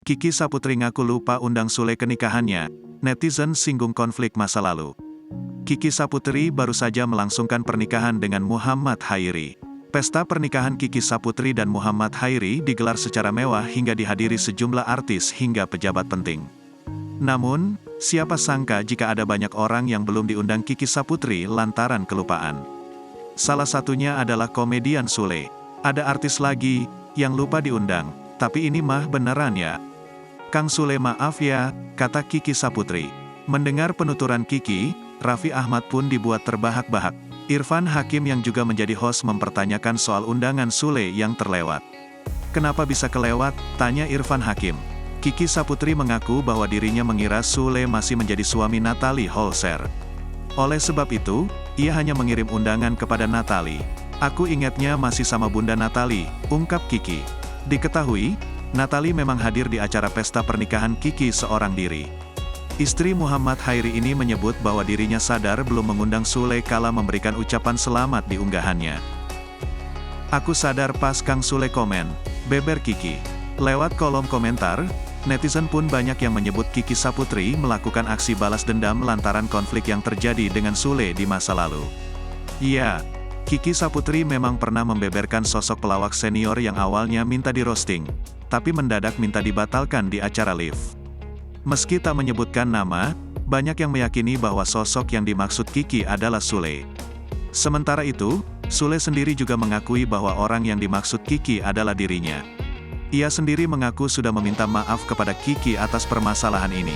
Kiki Saputri ngaku lupa undang Sule ke nikahannya, netizen singgung konflik masa lalu. Kiki Saputri baru saja melangsungkan pernikahan dengan Muhammad Chairi. Pesta pernikahan Kiki Saputri dan Muhammad Chairi digelar secara mewah hingga dihadiri sejumlah artis hingga pejabat penting. Namun, siapa sangka jika ada banyak orang yang belum diundang Kiki Saputri lantaran kelupaan. Salah satunya adalah komedian Sule. Ada artis lagi yang lupa diundang, tapi ini mah beneran ya? Kang Sule maaf ya, kata Kiki Saputri. Mendengar penuturan Kiki, Raffi Ahmad pun dibuat terbahak-bahak. Irfan Hakim yang juga menjadi host mempertanyakan soal undangan Sule yang terlewat. Kenapa bisa kelewat? Tanya Irfan Hakim. Kiki Saputri mengaku bahwa dirinya mengira Sule masih menjadi suami Natalie Holzer. Oleh sebab itu, ia hanya mengirim undangan kepada Natalie. Aku ingatnya masih sama Bunda Natalie, ungkap Kiki. Diketahui, Natalie memang hadir di acara pesta pernikahan Kiki seorang diri. Istri Muhammad Chairi ini menyebut bahwa dirinya sadar belum mengundang Sule kala memberikan ucapan selamat di unggahannya. Aku sadar pas Kang Sule komen, beber Kiki. Lewat kolom komentar, netizen pun banyak yang menyebut Kiki Saputri melakukan aksi balas dendam lantaran konflik yang terjadi dengan Sule di masa lalu. Ya, Kiki Saputri memang pernah membeberkan sosok pelawak senior yang awalnya minta di-roasting, tapi mendadak minta dibatalkan di acara live. Meski tak menyebutkan nama, banyak yang meyakini bahwa sosok yang dimaksud Kiki adalah Sule. Sementara itu, Sule sendiri juga mengakui bahwa orang yang dimaksud Kiki adalah dirinya. Ia sendiri mengaku sudah meminta maaf kepada Kiki atas permasalahan ini.